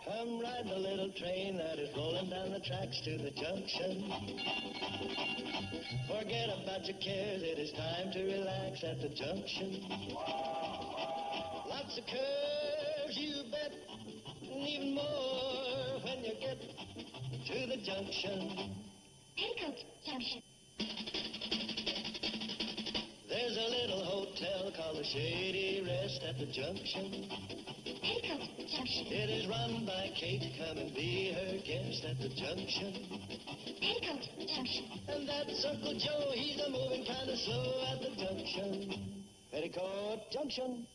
Come ride the little train that is rolling down the tracks to the junction. Forget about your cares, it is time to relax at the junction. Lots of curves, you bet, and even more when you get to the junction. Petticoat Junction. There's a little hotel called the Shady Rest at the junction. Petticoat Junction. It is run by Kate. Come and be her guest at the junction. Petticoat Junction. And that's Uncle Joe. He's a moving kind of slow at the junction. Petticoat Junction.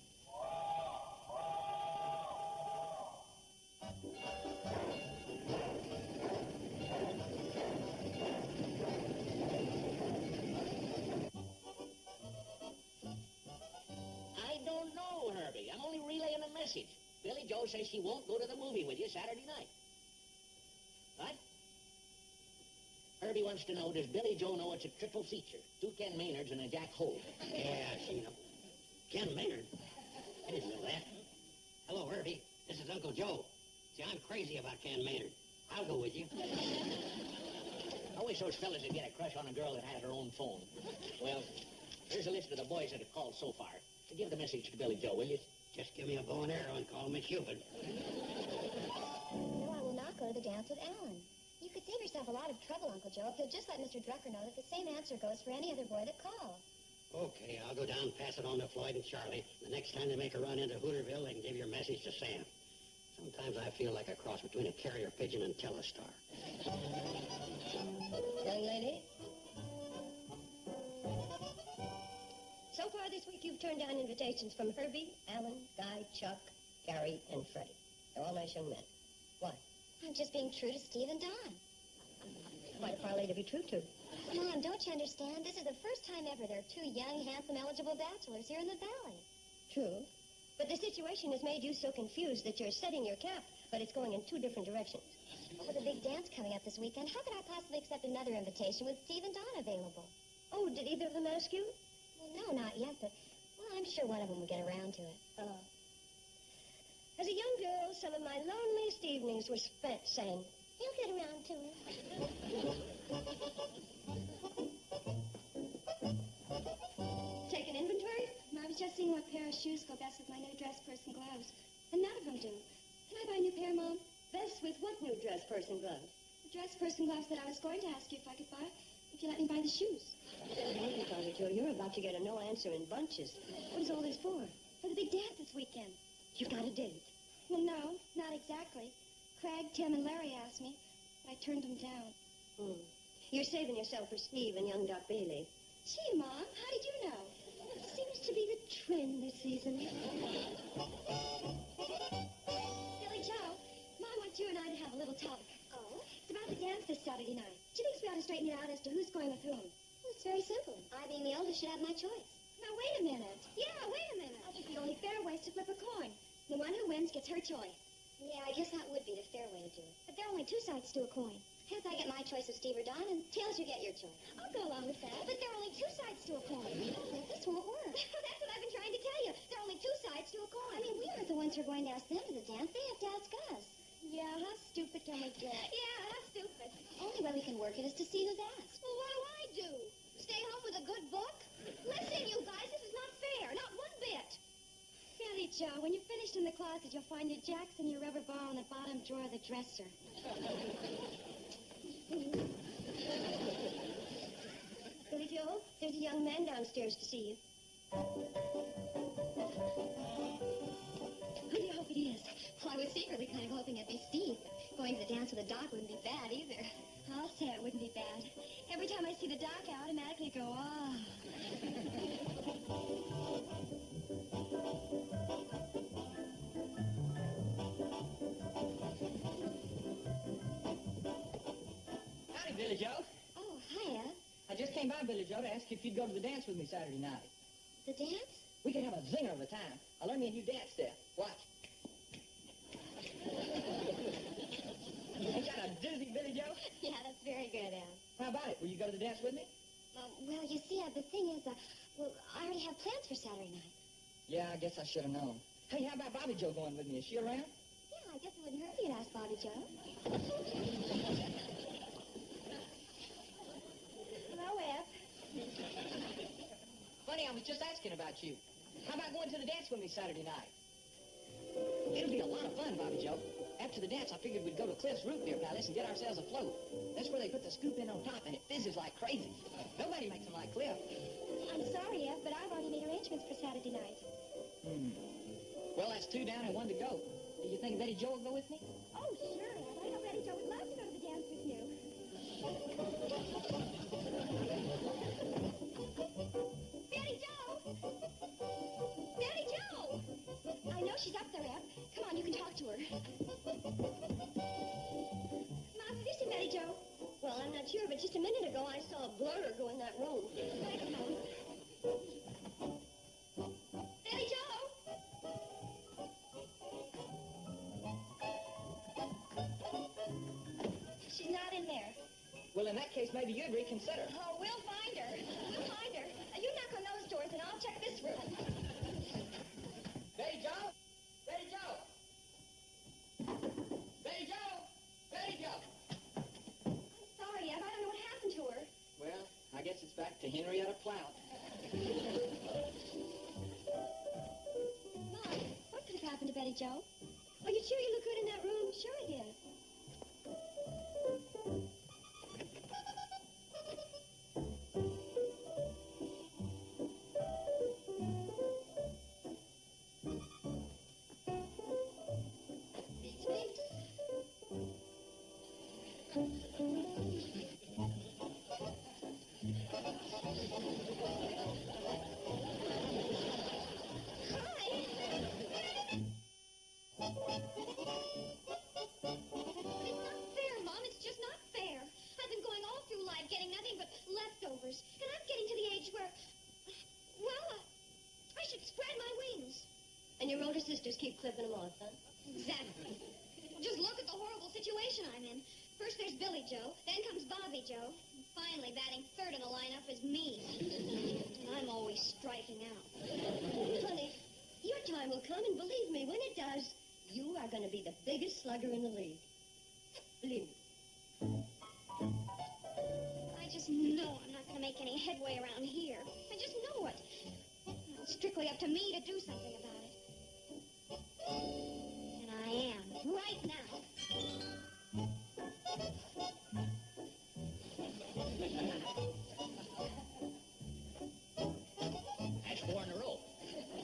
I don't know, Herbie. I'm only relaying a message. Billy Joe says she won't go to the movie with you Saturday night. What? Herbie wants to know, does Billy Joe know it's a triple feature? 2 Ken Maynards and a Jack Holt. Yeah, she knows. Ken Maynard? I didn't know that. Hello, Herbie. This is Uncle Joe. See, I'm crazy about Ken Maynard. I'll go with you. I wish those fellas would get a crush on a girl that has her own phone. Well, here's a list of the boys that have called so far. So give the message to Billy Joe, will you? Just give me a bow and arrow and call me Cupid. No, I will not go to the dance with Alan. You could save yourself a lot of trouble, Uncle Joe, if you'll just let Mr. Drucker know that the same answer goes for any other boy that calls. Okay, I'll go down and pass it on to Floyd and Charlie. The next time they make a run into Hooterville, they can give your message to Sam. Sometimes I feel like a cross between a carrier pigeon and Telestar. Young lady? So far this week, you've turned down invitations from Herbie, Alan, Guy, Chuck, Gary, and Freddie. They're all nice young men. Why? I'm just being true to Steve and Don. Quite a parlay to be true to. Mom, don't you understand? This is the first time ever there are 2 young, handsome, eligible bachelors here in the valley. True. But the situation has made you so confused that you're setting your cap, but it's going in 2 different directions. Well, with a big dance coming up this weekend, how could I possibly accept another invitation with Steve and Don available? Oh, did either of them ask you? Well, no, not yet, but, well, I'm sure one of them will get around to it. Oh. As a young girl, some of my loneliest evenings were spent saying, he'll get around to it. Take an inventory? I was just seeing what pair of shoes go best with my new dress purse and gloves. And none of them do. Can I buy a new pair, Mom? Best with what new dress purse and gloves? The dress purse and gloves that I was going to ask you if I could buy, if you let me buy the shoes. Hey, Father Joe, you're about to get a no answer in bunches. What is all this for? For the big dance this weekend. You've got a date. Well, no, not exactly. Craig, Tim, and Larry asked me, but I turned them down. You're saving yourself for Steve and young Doc Bailey. Gee, Mom, how did you know? It seems to be the trend this season. Billy Joe, Mom wants you and I to have a little talk. Oh? It's about the dance this Saturday night. She thinks we ought to straighten it out as to who's going with whom. Well, it's very simple. I, being the oldest, should have my choice. Now, wait a minute. Yeah, wait a minute. I think the only fair way is to flip a coin. The one who wins gets her choice. Yeah, I guess that would be the fair way to do it. But there are only 2 sides to a coin. Heads, I get my choice of Steve or Don, and tails, you get your choice. I'll go along with that. But there are only 2 sides to a coin. This won't work. That's what I've been trying to tell you. There are only 2 sides to a coin. I mean, we aren't the ones who are going to ask them to the dance. They have to ask us. Yeah, how stupid can we get? Yeah, how stupid. Only way we can work it is to see who's asked. Well, what do I do? Stay home with a good book? Listen, you guys, this is not fair. Not one bit. Billy Joe, when you're finished in the closet, you'll find your jacks and your rubber ball in the bottom drawer of the dresser. Billy Joe, there's a young man downstairs to see you. Who do you hope it is? Well, I was secretly kind of hoping it'd be Steve. Going to the dance with the doc wouldn't be bad either. I'll say it wouldn't be bad. Every time I see the doc, I automatically go, ah. Howdy, Billy Joe. Oh, hiya. I just came by, Billy Joe, to ask if you'd go to the dance with me Saturday night. The dance? We could have a zinger of a time. I'll learn you a new dance step. Watch. Ain't that a doozy, Billy Joe? Yeah, that's very good, Al. How about it? Will you go to the dance with me? Well, you see, the thing is, well, I already have plans for Saturday night. Yeah, I guess I should have known. Hey, how about Bobby Joe going with me? Is she around? Yeah, I guess it wouldn't hurt you to ask Bobby Joe. Hello, Eb. Funny, I was just asking about you. How about going to the dance with me Saturday night? It'll be a lot of fun, Bobby Joe. After the dance, I figured we'd go to Cliff's Root Beer Palace and get ourselves a float. That's where they put the scoop in on top, and it fizzes like crazy. Nobody makes them like Cliff. I'm sorry, Eb, but I've already made arrangements for Saturday night. Well, that's 2 down and 1 to go. Do you think Betty Jo will go with me? Oh, sure, Eb. I know Betty Jo would love to go to the dance with you. Betty Jo! Betty Jo! I know she's up there, Eb. Come on, you can talk to her. Mom, have you seen Betty Jo? Well, I'm not sure, but just a minute ago I saw a blur go in that room. Thanks, Mom. Betty Jo! She's not in there. Well, in that case, maybe you'd reconsider. Oh, we'll find her. We'll find her. You knock on those doors and I'll check this room. Betty Jo! Betty Jo! Betty Jo! Betty Jo! Sorry, Eb. I don't know what happened to her. Well, I guess it's back to Henrietta Plout. Mom, what could have happened to Betty Jo? Are you sure you look good in that room? Sure I did. And your older sisters keep clipping them off, huh? Exactly. Just look at the horrible situation I'm in. First there's Billy Joe, then comes Bobby Joe. And finally, batting third in the lineup is me. And I'm always striking out. Honey, your time will come, and believe me, when it does, you are going to be the biggest slugger in the league. Believe me. I just know I'm not going to make any headway around here. I just know it. It's strictly up to me to do something about it. And I am, right now. That's 4 in a row.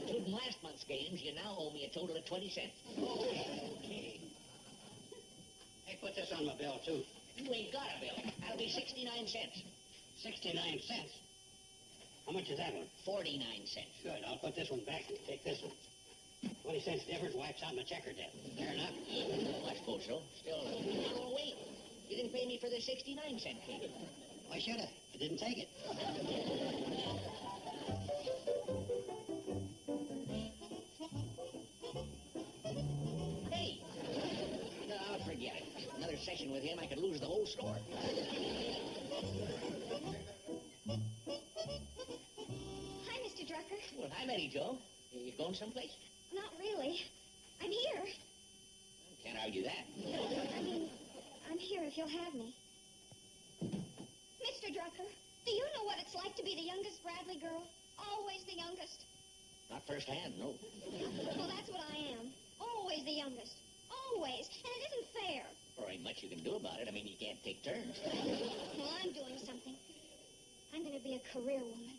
Including last month's games, you now owe me a total of 20 cents. Okay. Hey, put this on my bill, too. You ain't got a bill. That'll be 69 cents. 69 cents. How much is that one? 49 cents. Good. I'll put this one back and take this one. 20 cents difference wipes out my checker debt. Fair enough? I suppose so. Still, oh, wait. You didn't pay me for the 69-cent cake. Why should I? I didn't take it. Hey! No, forget it. Another session with him, I could lose the whole store. Hi, Mr. Drucker. Well, hi, Betty Jo. You going someplace? Not really. I'm here. Can't argue that. I mean, I'm here if you'll have me. Mr. Drucker, do you know what it's like to be the youngest Bradley girl? Always the youngest. Not firsthand, no. Well, that's what I am. Always the youngest. Always. And it isn't fair. There ain't much you can do about it. I mean, you can't take turns. Well, I'm doing something. I'm going to be a career woman.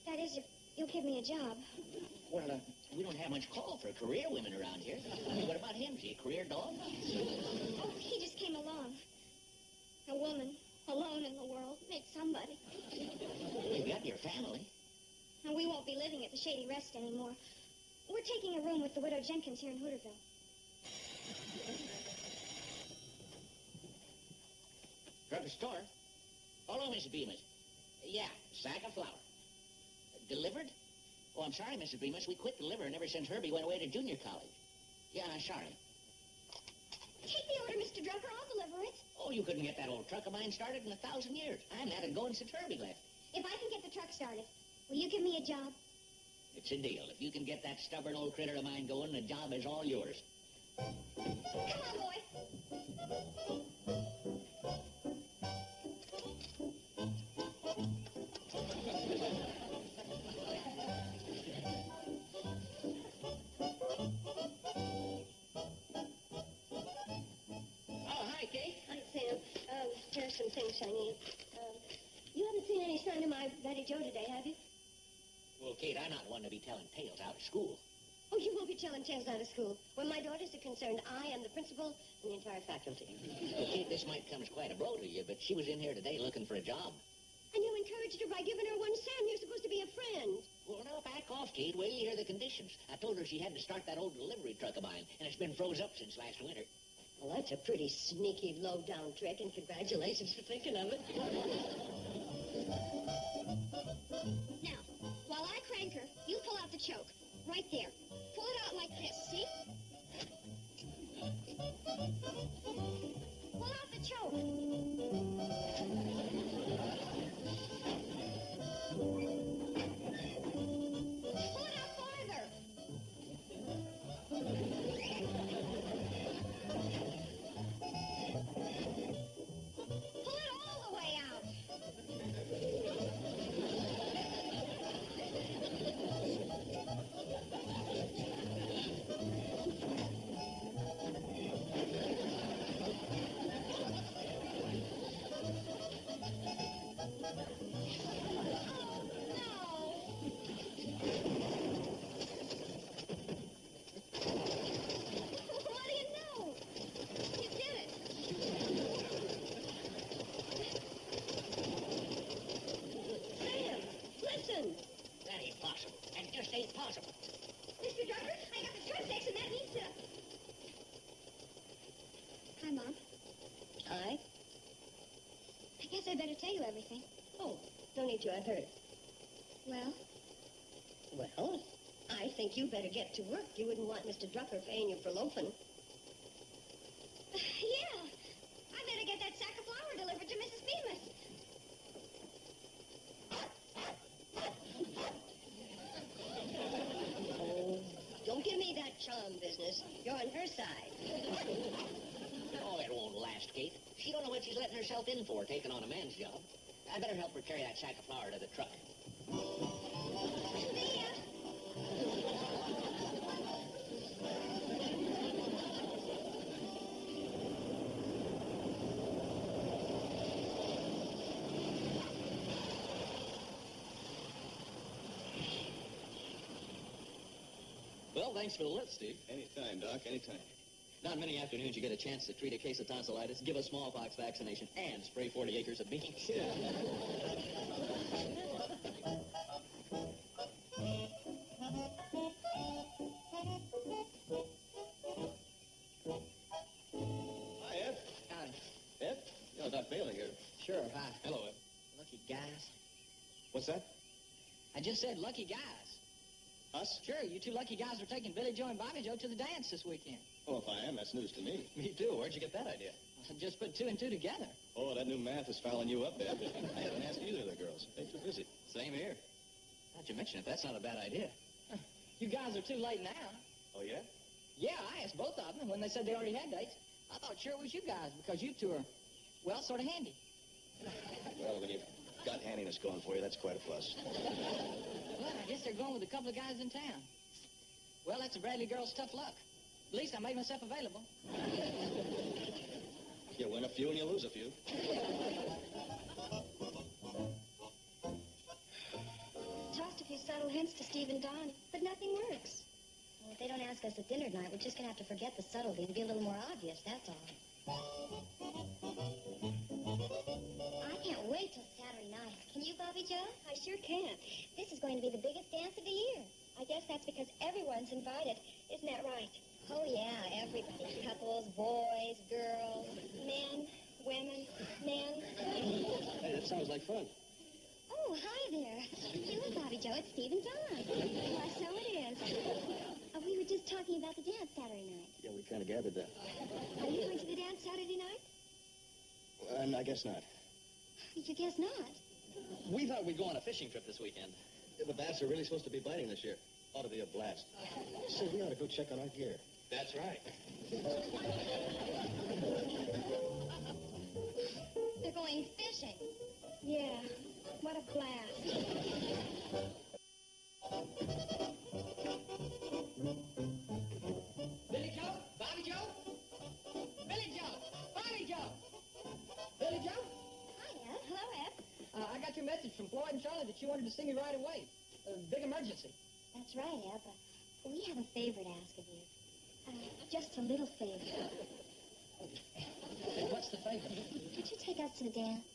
That is, if you'll give me a job. Well, we don't have much call for career women around here. What about him? Is he a career dog? Oh, he just came along. A woman, alone in the world, needs somebody. You got your family. And we won't be living at the Shady Rest anymore. We're taking a room with the widow Jenkins here in Hooterville. Drugstore? Hello, Mrs. Bemis. Yeah, sack of flour. Delivered? Oh, I'm sorry, Mrs. Bemis. We quit delivering ever since Herbie went away to junior college. Yeah, sorry. Take the order, Mr. Drucker. I'll deliver it. Oh, you couldn't get that old truck of mine started in 1,000 years. I haven't had it going since Herbie left. If I can get the truck started, will you give me a job? It's a deal. If you can get that stubborn old critter of mine going, the job is all yours. Come on, boy. Oh, hi, Kate. Hi, Sam. Here's some things I need. You haven't seen any sign of my Betty Joe today, have you? Well, Kate, I'm not one to be telling tales out of school. Oh, you won't be telling tales out of school. When my daughters are concerned, I am the principal and the entire faculty. Well, Kate, this might come as quite a blow to you, but she was in here today looking for a job. And you encouraged her by giving her one Sam. You're supposed to be a friend. Well, now, back off, Kate. Wait till you hear the conditions. I told her she had to start that old delivery truck of mine, and it's been froze up since last winter. Well, that's a pretty sneaky, low-down trick, and congratulations for thinking of it. Now, while I crank her, you pull out the choke. Right there. Pull it out like this, see? Pull out the choke. Pull it out farther. Pull it all the way out. What do you know? You did it. Sam, listen. That ain't possible. That just ain't possible. Mr. Drucker, I got the drumsticks and that needs to... Hi, Mom. I? I guess I better tell you everything. Oh, don't need to. I've heard. Well, Well, I think you better get to work. You wouldn't want Mr. Drucker paying you for loafing. yeah. I better get that sack of flour delivered to Mrs. Bemis. Oh, don't give me that charm business. You're on her side. Oh, it won't last, Kate. She don't know what she's letting herself in for, taking on a man's job. I better help her carry that sack of flour to the truck. See ya. Well, thanks for the lift, Steve. Anytime, Doc, anytime. Not many afternoons you get a chance to treat a case of tonsillitis, give a smallpox vaccination, and spray 40 acres of beans. Hi, Ed. Howdy. Ed? Oh, Doc Bailey here. Sure, hi. Hello, Ed. Lucky guys. What's that? I just said lucky guys. Us? Sure, you two lucky guys are taking Billy Joe and Bobby Joe to the dance this weekend. Oh, if I am, that's news to me. Me too. Where'd you get that idea? I just put two and two together. Oh, that new math is fouling you up, Ed. I haven't asked either of the girls. They're too busy. Same here. Not you mention it, that's not a bad idea. You guys are too late now. Oh, yeah? Yeah, I asked both of them, and when they said they already had dates, I thought sure it was you guys, because you two are, well, sort of handy. Well, when you've got handiness going for you, that's quite a plus. Well, I guess they're going with a couple of guys in town. Well, that's a Bradley girl's tough luck. At least I made myself available. You win a few and you lose a few. Tossed a few subtle hints to Steve and Don, but nothing works. Well, if they don't ask us at dinner tonight, we're just going to have to forget the subtlety and be a little more obvious, that's all. I can't wait till Saturday night. Can you, Bobby Joe? I sure can. This is going to be the biggest dance of the year. I guess that's because everyone's invited. Isn't that right? Oh, yeah, everybody. Couples, boys, girls. Men, women, men. Hey, that sounds like fun. Oh, hi there. You and Bobby Joe, it's Steve and Don. Why, so it is. We were just talking about the dance Saturday night. Yeah, we kind of gathered that. Are you going to the dance Saturday night? I guess not. You guess not. We thought we'd go on a fishing trip this weekend. The bass are really supposed to be biting this year. Ought to be a blast. Say, we ought to go check on our gear. That's right. They're going fishing. Yeah, what a blast. Billy Joe? Bobby Joe? Billy Joe! Bobby Joe! Billy Joe? Hi, Ed. Hello, Ed. I got your message from Floyd and Charlotte that you wanted to see me right away. Big emergency. That's right, Ed, but we have a favor to ask of you. Just a little favor. What's the favor? Could you take us to the dance?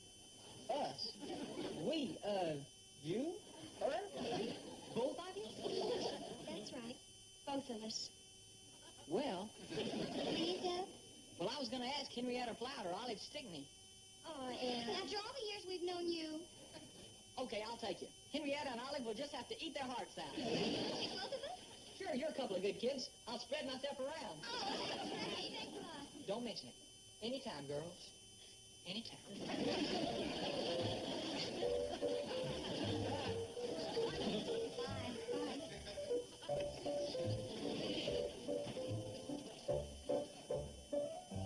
Us? We, you? Her? Both of you? That's right. Both of us. Well, Please, Ed? well, I was going to ask Henrietta Flower or Olive Stickney. Oh, Ed. After all the years we've known you, Okay, I'll take you. Henrietta and Olive will just have to eat their hearts out. take both of us? Sure, you're a couple of good kids. I'll spread myself around. Oh, that's great. Thanks a lot. Don't mention it. Anytime, girls. Anytime.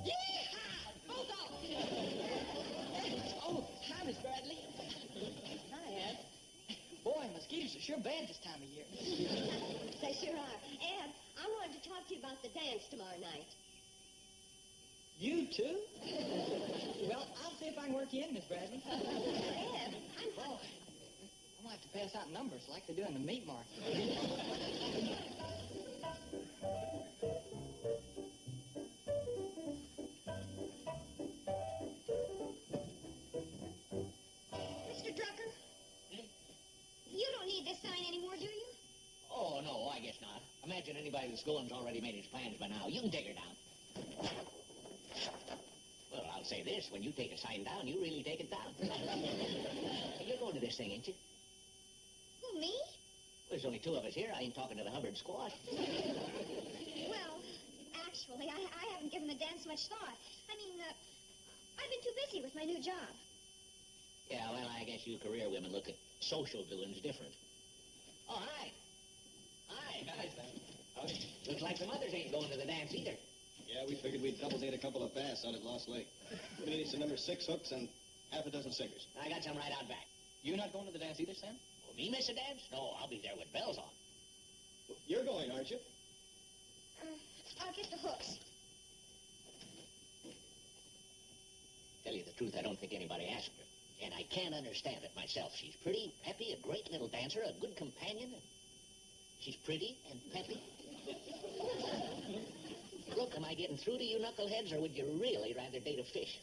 Yee-haw! Both of them! Oh, hi, Miss Bradley. Hi, Ed. Boy, mosquitoes are sure bad this time of year. They sure are. Ed, I wanted to talk to you about the dance tomorrow night. You too? Well, I'll see if I can work you in, Miss Bradley. Ed, Boy, I'm gonna have to pass out numbers like they do in the meat market. Mr. Drucker, you don't need this sign anymore, do you? Oh, no, I guess not. Imagine anybody that's going's already made his plans by now. You can take her down. Well, I'll say this. When you take a sign down, you really take it down. You're going to this thing, ain't you? Who, me? There's only two of us here. I ain't talking to the Hubbard squad. Well, actually, I haven't given the dance much thought. I mean, I've been too busy with my new job. Yeah, well, I guess you career women look at social doings different. Oh, hi. Hi. Hi, Sam. Howdy. Looks like the mothers ain't going to the dance either. Yeah, we figured we'd double date a couple of bass out at Lost Lake. We need some number 6 hooks and half a dozen singers. I got some right out back. You not going to the dance either, Sam? Will me miss a dance? No, I'll be there with bells on. Well, you're going, aren't you? I'll get the hooks. Tell you the truth, I don't think anybody asked her. And I can't understand it myself. She's pretty, peppy, a great little dancer, a good companion. And she's pretty and peppy. Look, am I getting through to you knuckleheads, or would you really rather date a fish?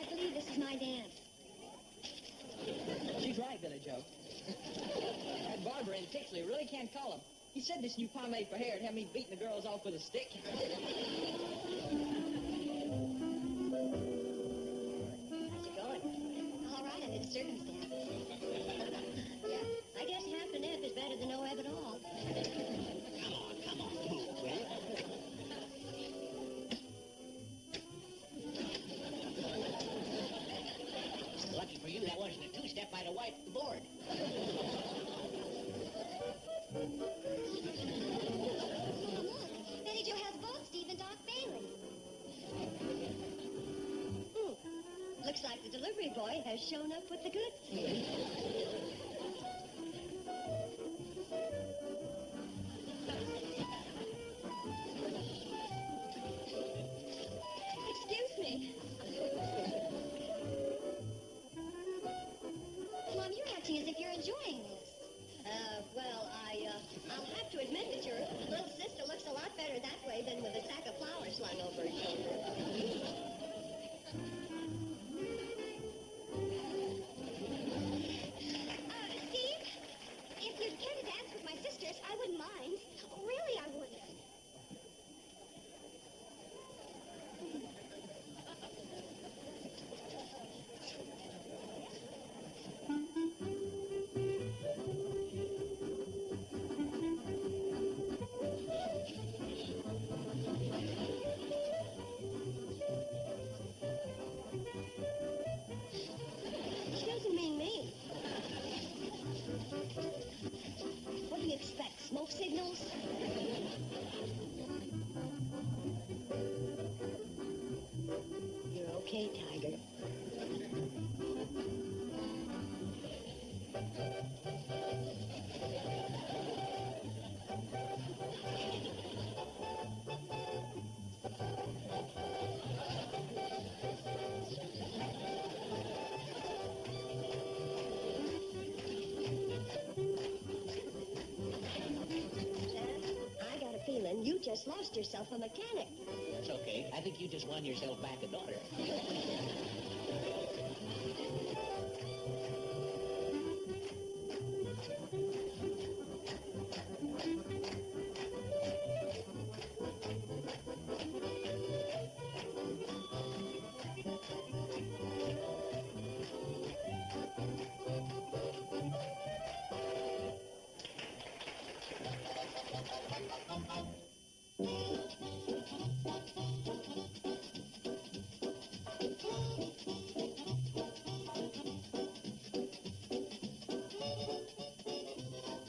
I believe this is my dance. She's right, Billy Joe. That barber in Tixley really can't call him. He said this new pomade for hair would have me beating the girls off with a stick. How's it going? All right, under the circumstances. Yeah, I guess half an F is better than no F at all. Come on, move, will you? Lucky for you, that wasn't a two-step. I'd have wiped the board. Betty Jo has both Steve and Doc Bailey. Looks like the delivery boy has shown up with the goods. Excuse me. Mom, you're acting as if you're enjoying this. Well, I'll have to admit that your little sister looks a lot better that way than with a sack of flour slung over her shoulder. Steve, if you'd care to dance with my sisters, I wouldn't mind. Really, I wouldn't. Charles. You're okay, Tiger. I got a feeling you just lost yourself a mechanic. That's okay. I think you just won yourself back a daughter.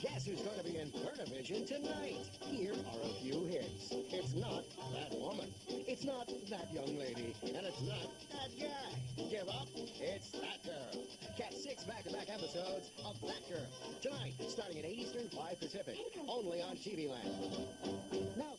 Guess who's going to be in Vision tonight? Here are a few hints. It's not that woman. It's not that young lady. And it's not that guy. Give up? It's that girl. Catch 6 back-to-back episodes of That Girl. Tonight, starting at 8 Eastern, 5 Pacific. Only on TV Land. Now,